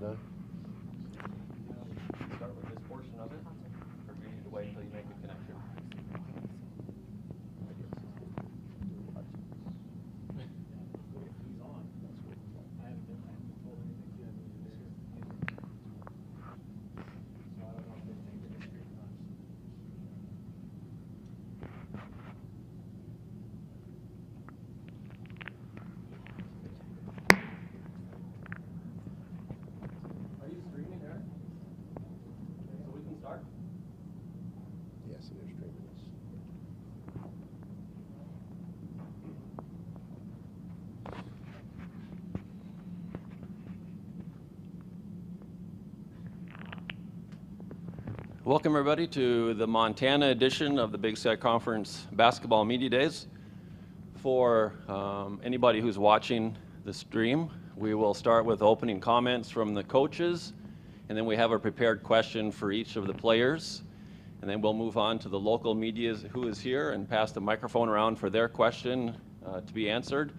done. Start with this portion of it, or do you need to wait until you make the connection? Are you streaming, Eric? So we can start? Yes, they're streaming this. Welcome everybody to the Montana edition of the Big Sky Conference Basketball Media Days. For anybody who's watching the stream, we will start with opening comments from the coaches, and then we have a prepared question for each of the players. And then we'll move on to the local media who is here and pass the microphone around for their question to be answered.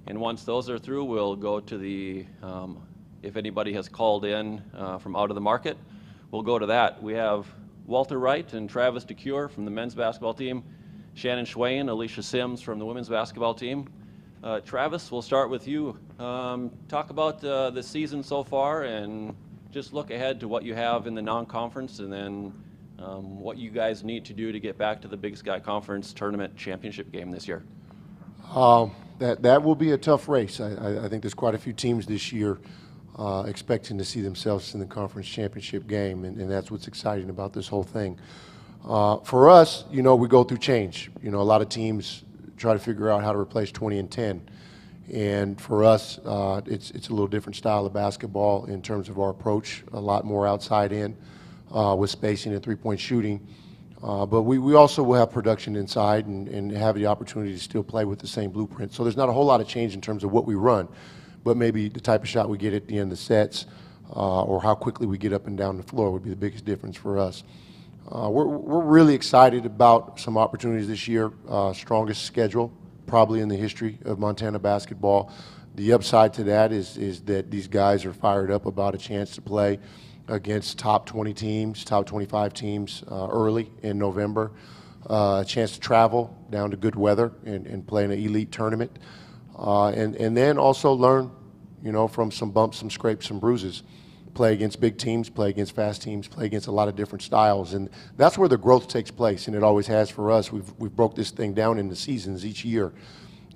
And once those are through, we'll go to the, if anybody has called in from out of the market, we'll go to that. We have Walter Wright and Travis DeCure from the men's basketball team, Shannon Schwain, Alicia Sims from the women's basketball team. Travis, we'll start with you. Talk about the season so far and just look ahead to what you have in the non-conference, and then what you guys need to do to get back to the Big Sky Conference tournament championship game this year. That will be a tough race. I think there's quite a few teams this year expecting to see themselves in the conference championship game, and that's what's exciting about this whole thing. For us, we go through change. A lot of teams try to figure out how to replace 20 and 10. And for us, it's a little different style of basketball in terms of our approach, a lot more outside in with spacing and three-point shooting. But we also will have production inside and have the opportunity to still play with the same blueprint. So there's not a whole lot of change in terms of what we run, but maybe the type of shot we get at the end of the sets or how quickly we get up and down the floor would be the biggest difference for us. We're really excited about some opportunities this year. Strongest schedule probably in the history of Montana basketball. The upside to that is that these guys are fired up about a chance to play against top 20 teams, top 25 teams early in November. A chance to travel down to good weather and play in an elite tournament. And then also learn, from some bumps, some scrapes, some bruises. Play against big teams, play against fast teams, play against a lot of different styles. And that's where the growth takes place, and it always has for us. We've broke this thing down into seasons each year.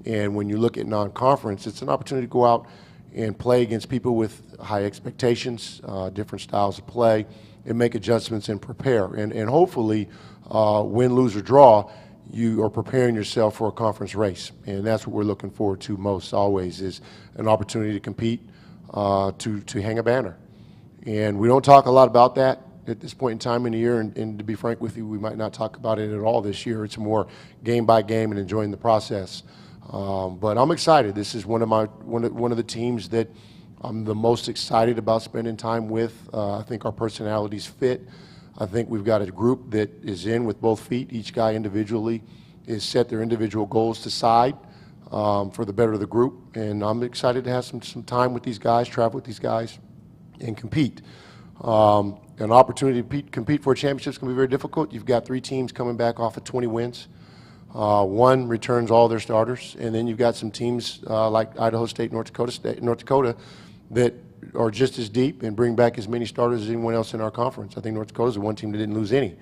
And when you look at non-conference, it's an opportunity to go out and play against people with high expectations, different styles of play, and make adjustments and prepare. And hopefully, win, lose, or draw, you are preparing yourself for a conference race. And that's what we're looking forward to most always, is an opportunity to compete, to hang a banner. And we don't talk a lot about that at this point in time in the year, and to be frank with you, we might not talk about it at all this year. It's more game by game and enjoying the process. But I'm excited. This is one of the teams that I'm the most excited about spending time with. I think our personalities fit. I think we've got a group that is in with both feet. Each guy individually is set their individual goals to side for the better of the group. And I'm excited to have some time with these guys, travel with these guys, and compete. An opportunity to compete for a championship is going to be very difficult. You've got 3 teams coming back off of 20 wins. One returns all their starters, and then you've got some teams like Idaho State, North Dakota, that are just as deep and bring back as many starters as anyone else in our conference. I think North Dakota is the one team that didn't lose any.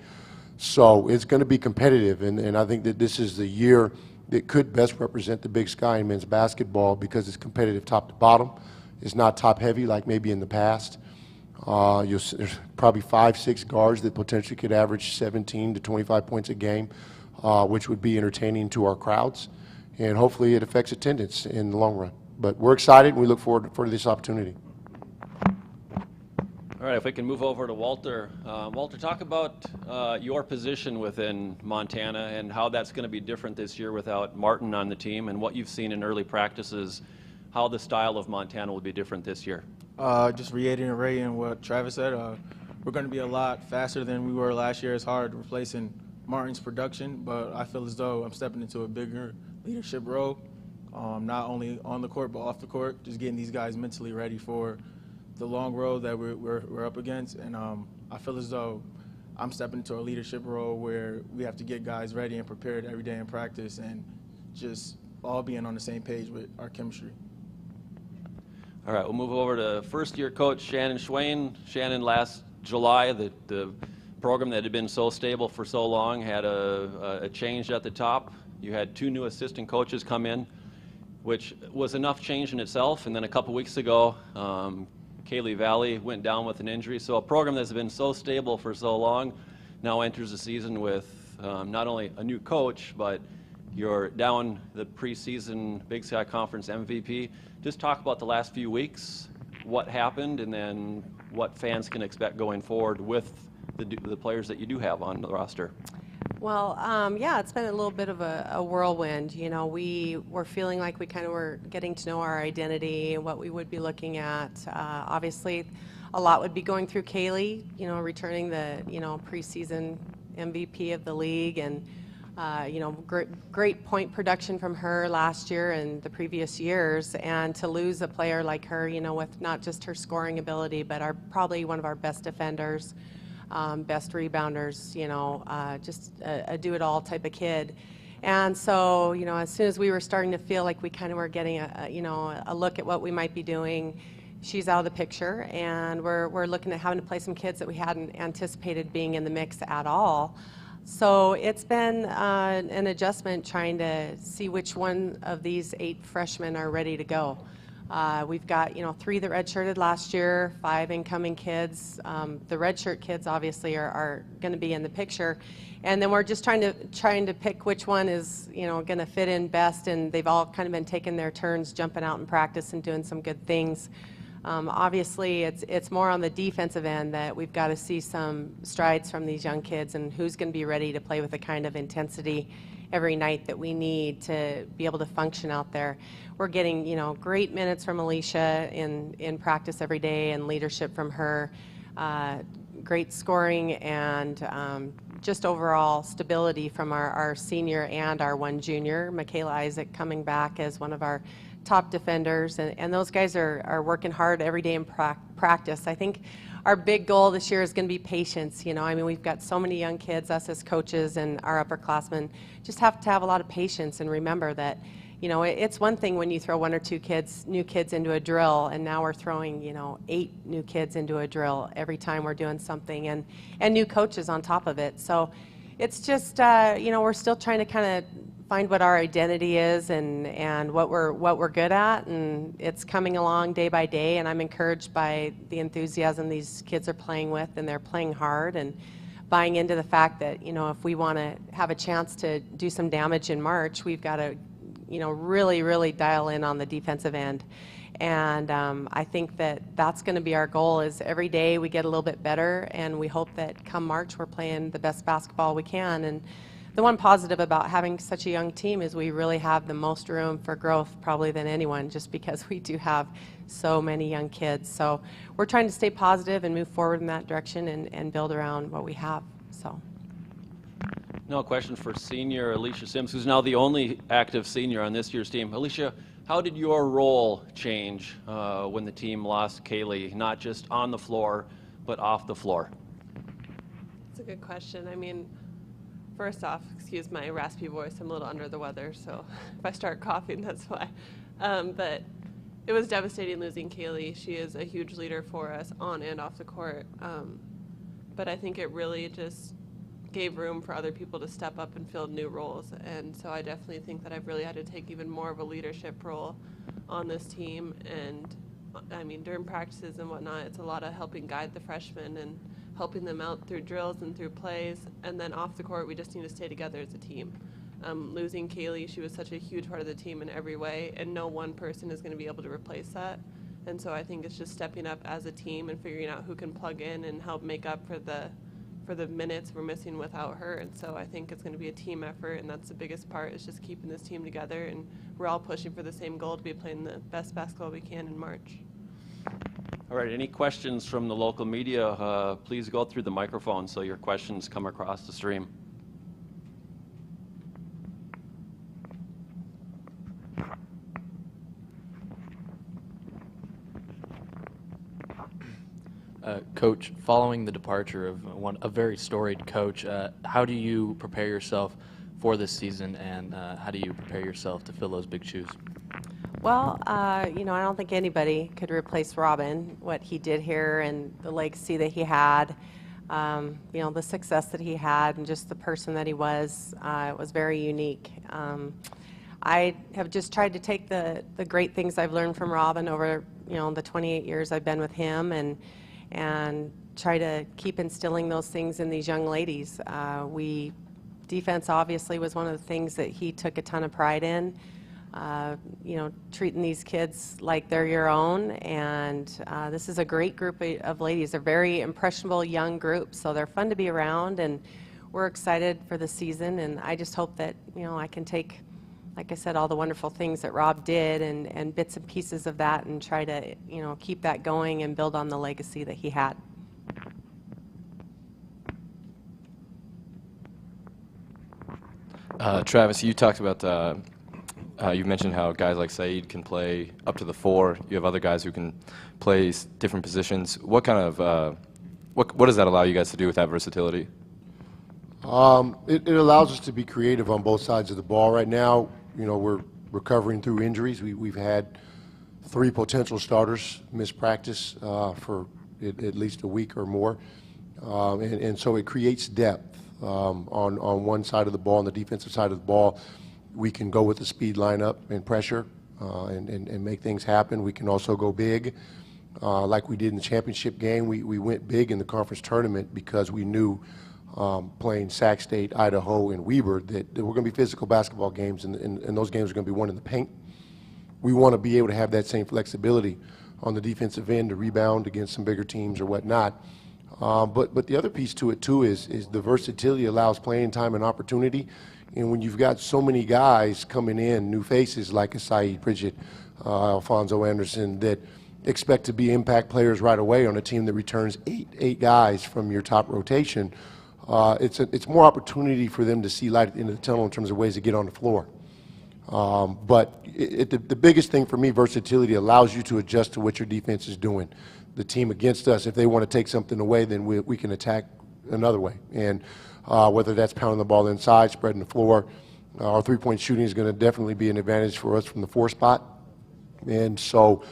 So it's going to be competitive, and I think that this is the year that could best represent the Big Sky in men's basketball because it's competitive top to bottom. It's not top heavy like maybe in the past. There's probably 5-6 guards that potentially could average 17 to 25 points a game, which would be entertaining to our crowds, and hopefully it affects attendance in the long run. But we're excited, and we look forward to this opportunity. All right, if we can move over to Walter. Walter, talk about your position within Montana and how that's going to be different this year without Martin on the team, and what you've seen in early practices, how the style of Montana will be different this year. Just reiterating what Travis said, we're going to be a lot faster than we were last year. It's hard replacing Martin's production, but I feel as though I'm stepping into a bigger leadership role, not only on the court but off the court, just getting these guys mentally ready for the long road that we're up against, and I feel as though I'm stepping into a leadership role where we have to get guys ready and prepared every day in practice, and just all being on the same page with our chemistry. All right, we'll move over to first-year coach Shannon Swain. Shannon, last July, the program that had been so stable for so long had a change at the top. You had 2 new assistant coaches come in, which was enough change in itself. And then a couple weeks ago, Kaylee Valley went down with an injury. So a program that's been so stable for so long now enters the season with not only a new coach, but you're down the preseason Big Sky Conference MVP. Just talk about the last few weeks, what happened, and then what fans can expect going forward with the players that you do have on the roster. Well, yeah, it's been a little bit of a whirlwind. You know, we were feeling like we kind of were getting to know our identity and what we would be looking at. Obviously, a lot would be going through Kaylee, you know, returning the, you know, preseason MVP of the league, and you know, great point production from her last year and the previous years. And to lose a player like her, you know, with not just her scoring ability, but probably one of our best defenders, best rebounders, you know, just a do-it-all type of kid. And so, you know, as soon as we were starting to feel like we kind of were getting a look at what we might be doing, she's out of the picture, and we're looking at having to play some kids that we hadn't anticipated being in the mix at all. So it's been an adjustment trying to see which one of these 8 freshmen are ready to go. We've got, you know, 3 that redshirted last year, 5 incoming kids. The redshirt kids obviously are going to be in the picture, and then we're just trying to pick which one is, you know, going to fit in best. And they've all kind of been taking their turns, jumping out in practice and doing some good things. Obviously, it's more on the defensive end that we've got to see some strides from these young kids, and who's going to be ready to play with the kind of intensity every night that we need to be able to function out there. We're getting, you know, great minutes from Alicia in practice every day, and leadership from her, great scoring, and just overall stability from our senior and our one junior, Michaela Isaac, coming back as one of our top defenders, and those guys are working hard every day in practice. I think our big goal this year is going to be patience. You know, I mean, we've got so many young kids, us as coaches and our upperclassmen just have to have a lot of patience and remember that, you know, it's one thing when you throw 1 or 2 new kids into a drill, and now we're throwing, you know, 8 new kids into a drill every time we're doing something, and new coaches on top of it. So it's just, you know, we're still trying to kind of find what our identity is and what we're good at, and it's coming along day by day, and I'm encouraged by the enthusiasm these kids are playing with, and they're playing hard and buying into the fact that, you know, if we want to have a chance to do some damage in March, we've got to, you know, really dial in on the defensive end. And I think that that's going to be our goal, is every day we get a little bit better, and we hope that come March we're playing the best basketball we can. And the one positive about having such a young team is we really have the most room for growth probably than anyone, just because we do have so many young kids. So we're trying to stay positive and move forward in that direction and build around what we have. So. Now a question for senior Alicia Sims, who's now the only active senior on this year's team. Alicia, how did your role change when the team lost Kaylee, not just on the floor, but off the floor? That's a good question. I mean, first off, excuse my raspy voice, I'm a little under the weather, so if I start coughing, that's why. But it was devastating losing Kaylee. She is a huge leader for us on and off the court. But I think it really just gave room for other people to step up and fill new roles. And so I definitely think that I've really had to take even more of a leadership role on this team. And I mean, during practices and whatnot, it's a lot of helping guide the freshmen and helping them out through drills and through plays. And then off the court, we just need to stay together as a team. Losing Kaylee, she was such a huge part of the team in every way, and no one person is going to be able to replace that. And so I think it's just stepping up as a team and figuring out who can plug in and help make up for the minutes we're missing without her. And so I think it's going to be a team effort, and that's the biggest part, is just keeping this team together. And we're all pushing for the same goal, to be playing the best basketball we can in March. All right, any questions from the local media? Please go through the microphone so your questions come across the stream. Coach, following the departure of a very storied coach, how do you prepare yourself for this season, and how do you prepare yourself to fill those big shoes? Well, you know, I don't think anybody could replace Robin, what he did here and the legacy that he had, you know, the success that he had and just the person that he was. It was very unique. I have just tried to take the great things I've learned from Robin over, you know, the 28 years I've been with him and try to keep instilling those things in these young ladies. Defense obviously was one of the things that he took a ton of pride in. You know, treating these kids like they're your own, and this is a great group of ladies. They're very impressionable young group, so they're fun to be around, and we're excited for the season. And I just hope that, you know, I can take, like I said, all the wonderful things that Rob did and bits and pieces of that and try to, you know, keep that going and build on the legacy that he had. Travis, you talked about, you mentioned how guys like Saeed can play up to the 4. You have other guys who can play different positions. What kind of, what does that allow you guys to do with that versatility? It allows us to be creative on both sides of the ball. Right now, you know, we're recovering through injuries. We've had 3 potential starters miss practice for at least a week or more. And so it creates depth on one side of the ball, on the defensive side of the ball. We can go with the speed lineup and pressure and make things happen. We can also go big. Like we did in the championship game, we went big in the conference tournament because we knew playing Sac State, Idaho, and Weber that we're going to be physical basketball games, and those games are going to be won in the paint. We want to be able to have that same flexibility on the defensive end to rebound against some bigger teams or whatnot. But the other piece to it, too, is the versatility allows playing time and opportunity. And when you've got so many guys coming in, new faces like a Saeed Pridgett, Alfonso Anderson, that expect to be impact players right away on a team that returns eight guys from your top rotation, it's more opportunity for them to see light at the end of the tunnel in terms of ways to get on the floor. But the biggest thing for me, versatility allows you to adjust to what your defense is doing. The team against us, if they want to take something away, then we can attack another way. And whether that's pounding the ball inside, spreading the floor, our three-point shooting is going to definitely be an advantage for us from the 4 spot. And so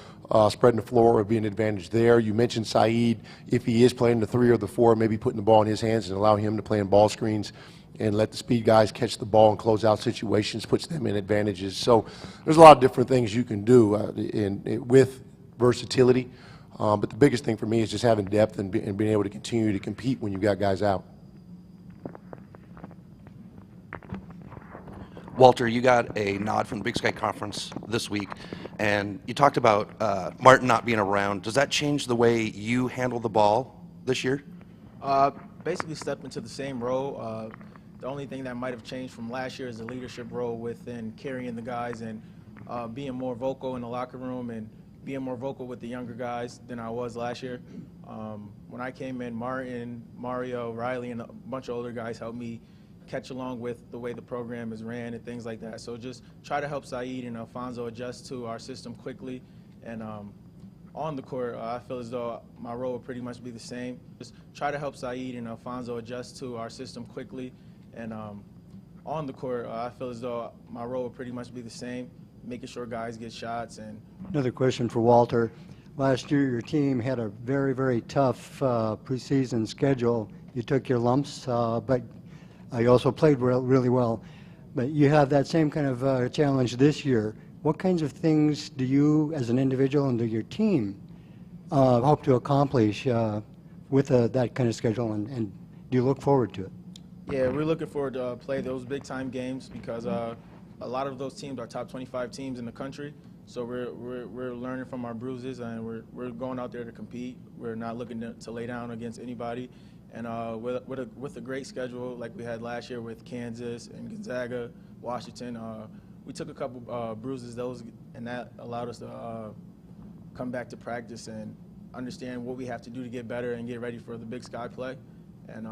spreading the floor would be an advantage there. You mentioned Saeed. If he is playing the 3 or the 4, maybe putting the ball in his hands and allow him to play in ball screens and let the speed guys catch the ball and close out situations, puts them in advantages. So there's a lot of different things you can do with versatility. But the biggest thing for me is just having depth and being able to continue to compete when you've got guys out. Walter, you got a nod from the Big Sky Conference this week, and you talked about Martin not being around. Does that change the way you handle the ball this year? Basically stepped into the same role. The only thing that might have changed from last year is the leadership role within carrying the guys and being more vocal in the locker room and being more vocal with the younger guys than I was last year. When I came in, Martin, Mario, Riley, and a bunch of older guys helped me catch along with the way the program is ran and things like that. So just try to help Saeed and Alfonso adjust to our system quickly. And on the court, I feel as though my role will pretty much be the same. Just try to help Saeed and Alfonso adjust to our system quickly. And on the court, I feel as though my role will pretty much be the same, making sure guys get shots. And another question for Walter. Last year, your team had a very, very tough preseason schedule. You took your lumps, but you also played really well. But you have that same kind of challenge this year. What kinds of things do you, as an individual, and do your team hope to accomplish with that kind of schedule, and do you look forward to it? Yeah, we're looking forward to play those big-time games because a lot of those teams are top 25 teams in the country. So we're learning from our bruises, and we're going out there to compete. We're not looking to lay down against anybody. And with a great schedule like we had last year with Kansas and Gonzaga, Washington, we took a couple bruises, and that allowed us to come back to practice and understand what we have to do to get better and get ready for the Big Sky play. And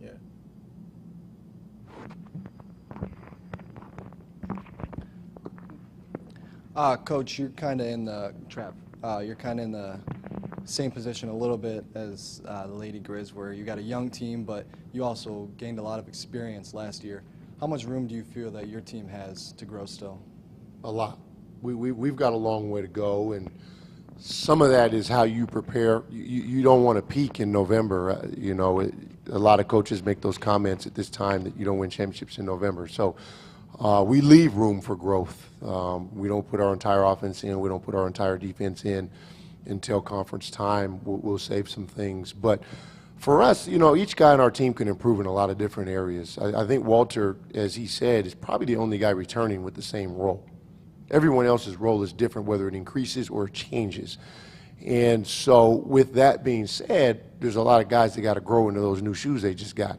yeah. Coach, you're kind of in the you're kind of in the same position a little bit as the Lady Grizz, where you got a young team, but you also gained a lot of experience last year. How much room do you feel that your team has to grow still? A lot. We've got a long way to go, and some of that is how you prepare. You don't want to peak in November. You know, a lot of coaches make those comments at this time that you don't win championships in November. So we leave room for growth. We don't put our entire offense in. We don't put our entire defense in until conference time. We'll save some things. But for us, you know, each guy on our team can improve in a lot of different areas. I think Walter, as he said, is probably the only guy returning with the same role. Everyone else's role is different, whether it increases or changes. And so with that being said, there's a lot of guys that got to grow into those new shoes they just got.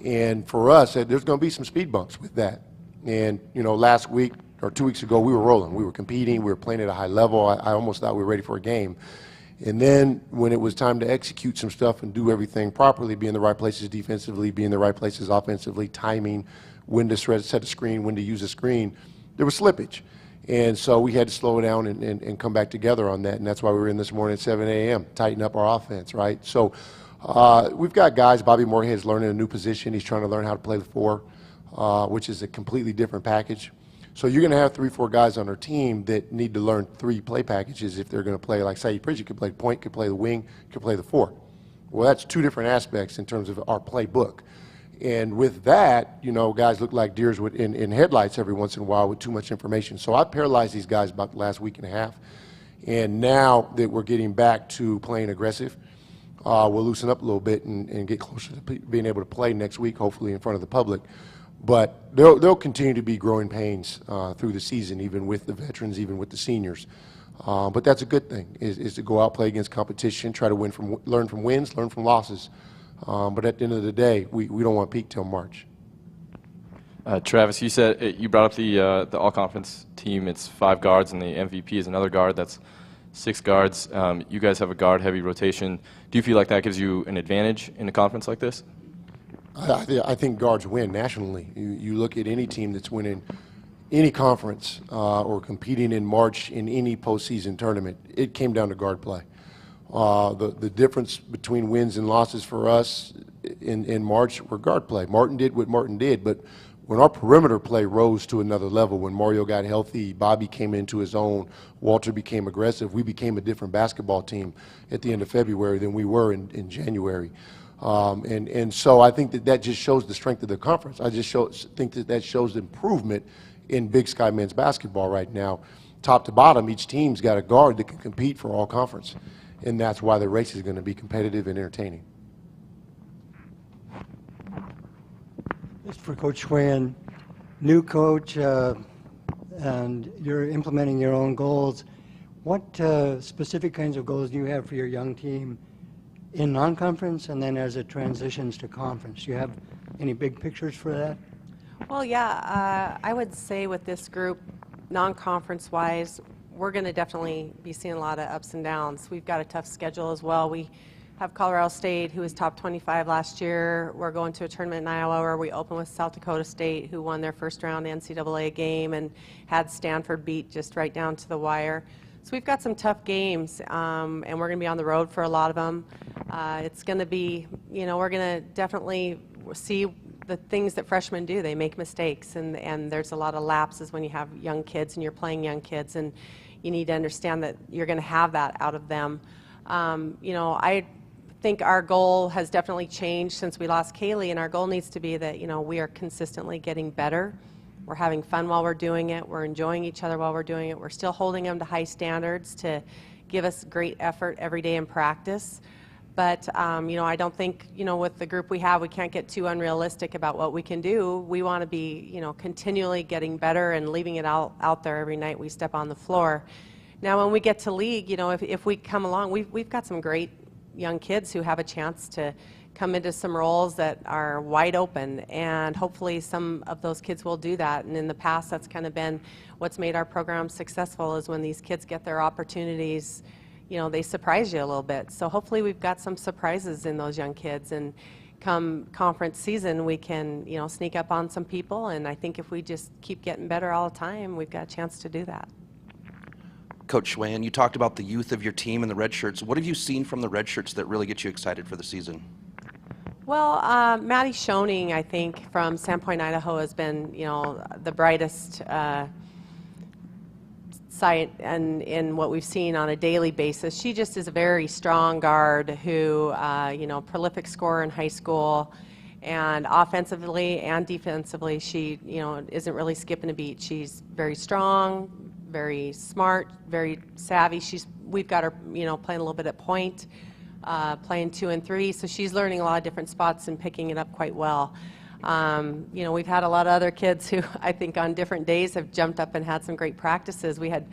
And for us, there's going to be some speed bumps with that. And, you know, last week or 2 weeks ago, we were rolling. We were competing. We were playing at a high level. I almost thought we were ready for a game. And then when it was time to execute some stuff and do everything properly, be in the right places defensively, be in the right places offensively, timing, when to set a screen, when to use a screen, there was slippage. And so we had to slow down and come back together on that. And that's why we were in this morning at 7 a.m., tighten up our offense, right? So we've got guys. Bobby Moorhead's learning a new position. He's trying to learn how to play the 4, which is a completely different package. So you're going to have 3, 4 guys on our team that need to learn 3 play packages if they're going to play. Like Saeed Pridgett could play point, could play the wing, could play the 4. Well, that's 2 different aspects in terms of our playbook. And with that, you know, guys look like deers in headlights every once in a while with too much information. So I paralyzed these guys about the last week and a half. And now that we're getting back to playing aggressive, we'll loosen up a little bit and get closer to being able to play next week, hopefully in front of the public. But there'll continue to be growing pains through the season, even with the veterans, even with the seniors. But that's a good thing, is to go out, play against competition, try to learn from wins, learn from losses. But at the end of the day, we don't want to peak till March. Travis, you said you brought up the all-conference team. It's 5 guards, and the MVP is another guard. That's 6 guards. You guys have a guard-heavy rotation. Do you feel like that gives you an advantage in a conference like this? I think guards win nationally. You look at any team that's winning any conference or competing in March in any postseason tournament, it came down to guard play. The difference between wins and losses for us in March were guard play. Martin did what Martin did, but when our perimeter play rose to another level, when Mario got healthy, Bobby came into his own, Walter became aggressive, we became a different basketball team at the end of February than we were in January. And so I think that just shows the strength of the conference. I just think that shows improvement in Big Sky men's basketball right now. Top to bottom, each team's got a guard that can compete for all conference. And that's why the race is going to be competitive and entertaining. Just for Coach Schwan, new coach, and you're implementing your own goals. What specific kinds of goals do you have for your young team in non-conference and then as it transitions to conference? Do you have any big pictures for that? Well, yeah, I would say with this group, non-conference-wise, we're going to definitely be seeing a lot of ups and downs. We've got a tough schedule as well. We have Colorado State, who was top 25 last year. We're going to a tournament in Iowa where we open with South Dakota State, who won their first round NCAA game and had Stanford beat just right down to the wire. So we've got some tough games, and we're going to be on the road for a lot of them. It's going to be, you know, we're going to definitely see the things that freshmen do. They make mistakes, and there's a lot of lapses when you have young kids and you're playing young kids, and you need to understand that you're going to have that out of them. You know, I think our goal has definitely changed since we lost Kaylee, and our goal needs to be that, you know, we are consistently getting better. We're having fun while we're doing it. We're enjoying each other while we're doing it. We're still holding them to high standards to give us great effort every day in practice. But, you know, I don't think, you know, with the group we have, we can't get too unrealistic about what we can do. We want to be, you know, continually getting better and leaving it out there every night we step on the floor. Now, when we get to league, you know, if we come along, we've got some great young kids who have a chance to come into some roles that are wide open, and hopefully some of those kids will do that. And in the past, that's kind of been what's made our program successful, is when these kids get their opportunities, you know, they surprise you a little bit. So hopefully we've got some surprises in those young kids, and come conference season, we can, you know, sneak up on some people, and I think if we just keep getting better all the time, we've got a chance to do that. Coach Schwan, you talked about the youth of your team and the red shirts. What have you seen from the red shirts that really get you excited for the season? Well, Maddie Schoening, I think, from Sandpoint, Idaho, has been, the brightest sight in what we've seen on a daily basis. She just is a very strong guard who, prolific scorer in high school, and offensively and defensively, she, isn't really skipping a beat. She's very strong, very smart, very savvy. We've got her, playing a little bit at point. Playing 2 and 3, so she's learning a lot of different spots and picking it up quite well. We've had a lot of other kids who I think on different days have jumped up and had some great practices. We had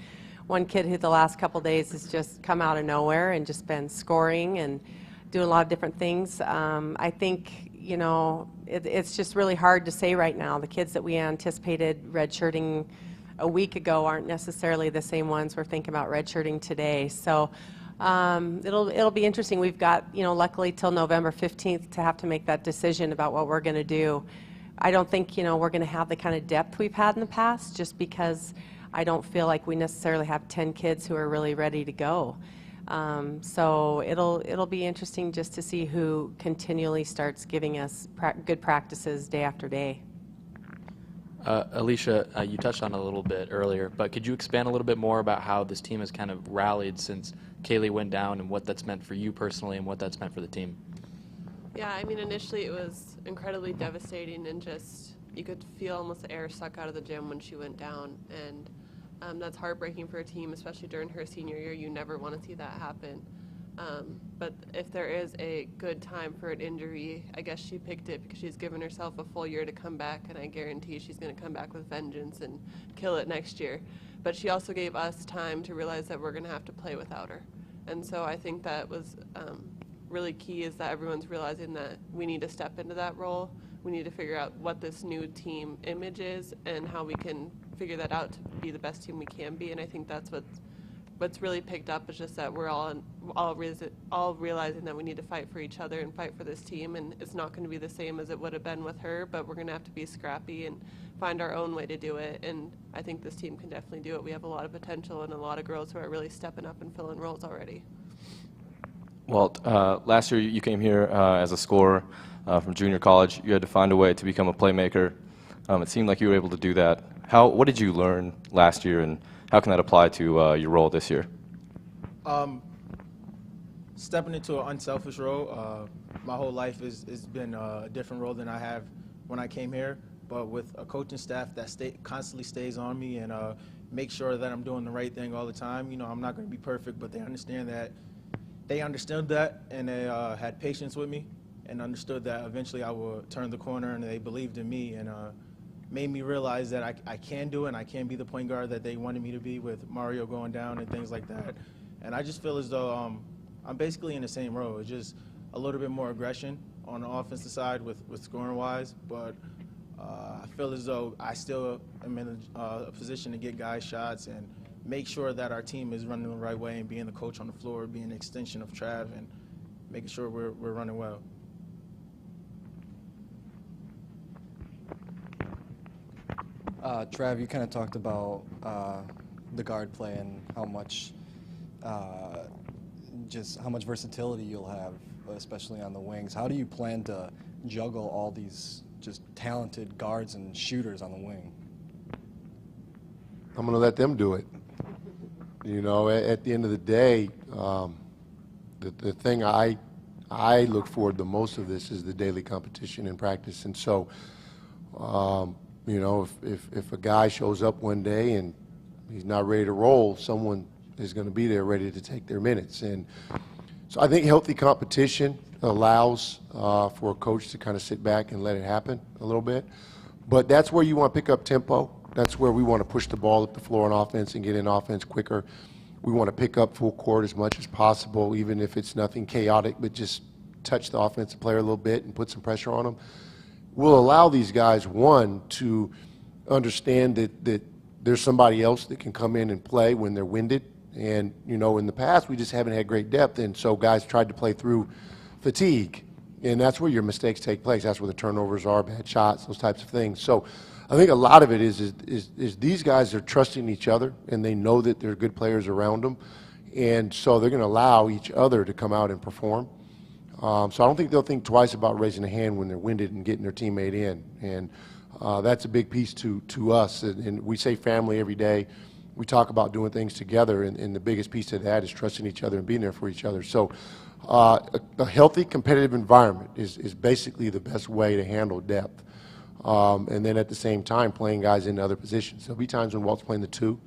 one kid who the last couple days has just come out of nowhere and just been scoring and doing a lot of different things. I think, it's just really hard to say right now. The kids that we anticipated redshirting a week ago aren't necessarily the same ones we're thinking about redshirting today. So. It'll be interesting. We've got, luckily till November 15th to have to make that decision about what we're going to do. I don't think, we're going to have the kind of depth we've had in the past, just because I don't feel like we necessarily have 10 kids who are really ready to go. So it'll be interesting just to see who continually starts giving us good practices day after day. Alicia, you touched on it a little bit earlier, but could you expand a little bit more about how this team has kind of rallied since Kaylee went down and what that's meant for you personally and what that's meant for the team? Yeah, I mean, initially it was incredibly devastating, and just you could feel almost the air suck out of the gym when she went down, and that's heartbreaking for a team, especially during her senior year. You never want to see that happen. But if there is a good time for an injury, I guess she picked it because she's given herself a full year to come back, and I guarantee she's going to come back with vengeance and kill it next year. But she also gave us time to realize that we're going to have to play without her. And so I think that was really key, is that everyone's realizing that we need to step into that role. We need to figure out what this new team image is and how we can figure that out to be the best team we can be. And I think that's what's really picked up, is just that we're all realizing that we need to fight for each other and fight for this team, and it's not going to be the same as it would have been with her, but we're going to have to be scrappy and find our own way to do it, and I think this team can definitely do it. We have a lot of potential and a lot of girls who are really stepping up and filling roles already. Walt, last year you came here as a scorer from junior college. You had to find a way to become a playmaker. It seemed like you were able to do that. What did you learn last year, and how can that apply to your role this year? Stepping into an unselfish role. My whole life has been a different role than I have when I came here, but with a coaching staff that constantly stays on me and make sure that I'm doing the right thing all the time. I'm not going to be perfect, but they understand that. They understood that, and they had patience with me and understood that eventually I would turn the corner, and they believed in me and made me realize that I can do it and I can be the point guard that they wanted me to be, with Mario going down and things like that. And I just feel as though I'm basically in the same role. It's just a little bit more aggression on the offensive side with scoring-wise, but I feel as though I still am in a position to get guys shots and make sure that our team is running the right way, and being the coach on the floor, being an extension of Trav, and making sure we're running well. Trav, you kind of talked about the guard play and how much versatility you'll have, especially on the wings. How do you plan to juggle all these just talented guards and shooters on the wing? I'm going to let them do it. At the end of the day, the thing I look forward the most of this is the daily competition in practice. And so, if a guy shows up one day and he's not ready to roll, someone is going to be there ready to take their minutes. And so I think healthy competition allows for a coach to kind of sit back and let it happen a little bit. But that's where you want to pick up tempo. That's where we want to push the ball up the floor on offense and get in offense quicker. We want to pick up full court as much as possible, even if it's nothing chaotic, but just touch the offensive player a little bit and put some pressure on them. We'll allow these guys, one, to understand that there's somebody else that can come in and play when they're winded. And, in the past, we just haven't had great depth, and so guys tried to play through fatigue. And that's where your mistakes take place. That's where the turnovers are, bad shots, those types of things. So I think a lot of it is these guys are trusting each other, and they know that there are good players around them, and so they're going to allow each other to come out and perform. So I don't think they'll think twice about raising a hand when they're winded and getting their teammate in, and that's a big piece to us. And we say family every day. We talk about doing things together, and the biggest piece of that is trusting each other and being there for each other. So a healthy, competitive environment is basically the best way to handle depth. And then at the same time, playing guys in other positions. There'll be times when Walt's playing the 2.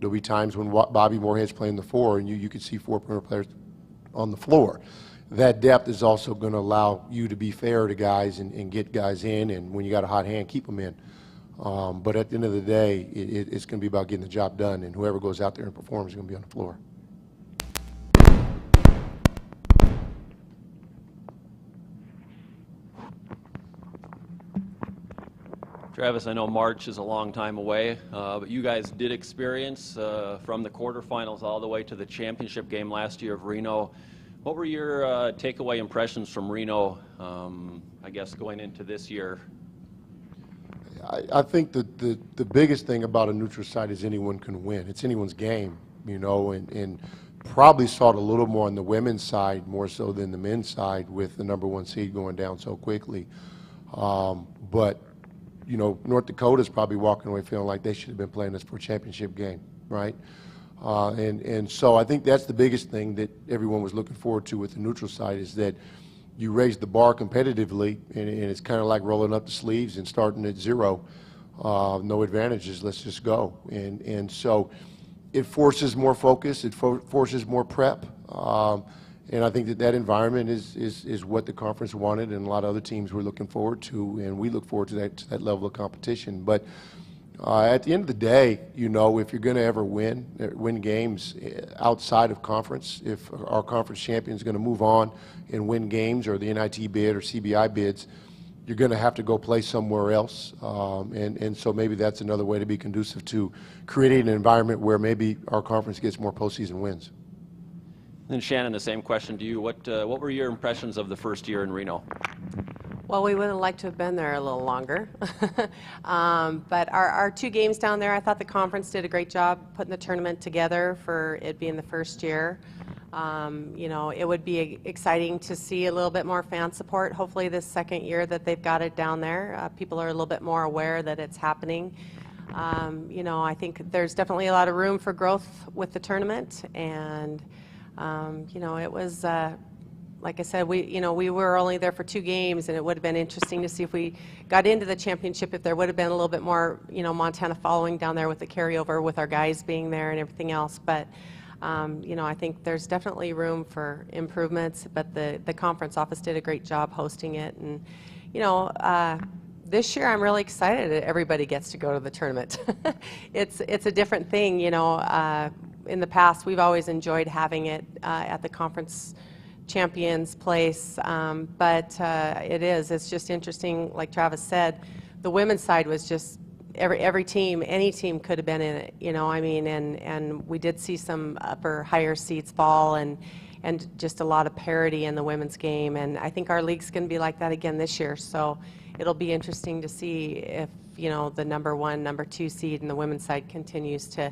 There'll be times when Bobby Moorhead's playing the 4, and you could see 4 perimeter players on the floor. That depth is also going to allow you to be fair to guys and get guys in, and when you got a hot hand, keep them in. But at the end of the day, it's going to be about getting the job done, and whoever goes out there and performs is going to be on the floor. Travis, I know March is a long time away, but you guys did experience from the quarterfinals all the way to the championship game last year of Reno. What were your takeaway impressions from Reno, I guess, going into this year? I think that the biggest thing about a neutral site is anyone can win. It's anyone's game, you know, and probably saw it a little more on the women's side, more so than the men's side, with the #1 seed going down so quickly. But you know, North Dakota's probably walking away feeling like they should have been playing this for a championship game, right? And so I think that's the biggest thing that everyone was looking forward to with the neutral site, is that you raise the bar competitively, and it's kind of like rolling up the sleeves and starting at 0. No advantages, let's just go. And so it forces more focus, it forces more prep. And I think that environment is what the conference wanted, and a lot of other teams were looking forward to, and we look forward to that level of competition. But at the end of the day, you know, if you're going to ever win games outside of conference, if our conference champion is going to move on and win games, or the NIT bid or CBI bids, you're going to have to go play somewhere else. And so maybe that's another way to be conducive to creating an environment where maybe our conference gets more postseason wins. And Shannon, the same question to you. What were your impressions of the first year in Reno? Well, we would have liked to have been there a little longer. But our 2 games down there, I thought the conference did a great job putting the tournament together for it being the first year. You know, it would be exciting to see a little bit more fan support. Hopefully this second year that they've got it down there, people are a little bit more aware that it's happening. You know, I think there's definitely a lot of room for growth with the tournament, and you know, it was, like I said, we were only there for 2 games, and it would have been interesting to see if we got into the championship, if there would have been a little bit more, you know, Montana following down there with the carryover, with our guys being there and everything else. But, you know, I think there's definitely room for improvements, but the conference office did a great job hosting it. And, you know, this year I'm really excited that everybody gets to go to the tournament. It's a different thing, you know. In the past, we've always enjoyed having it at the conference champions place, but it's just interesting. Like Travis said, the women's side was just every team, any team could have been in it, you know. I mean, and we did see some higher seeds fall, and just a lot of parity in the women's game, and I think our league's going to be like that again this year. So it'll be interesting to see if, you know, the #1, #2 seed in the women's side continues to,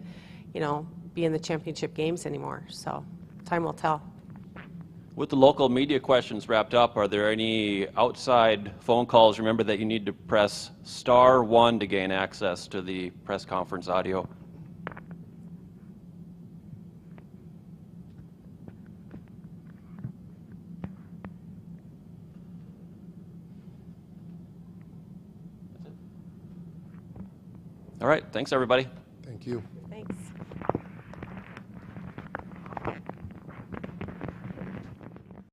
you know, be in the championship games anymore. So time will tell. With the local media questions wrapped up, are there any outside phone calls? Remember that you need to press *1 to gain access to the press conference audio. All right, thanks everybody. Thank you.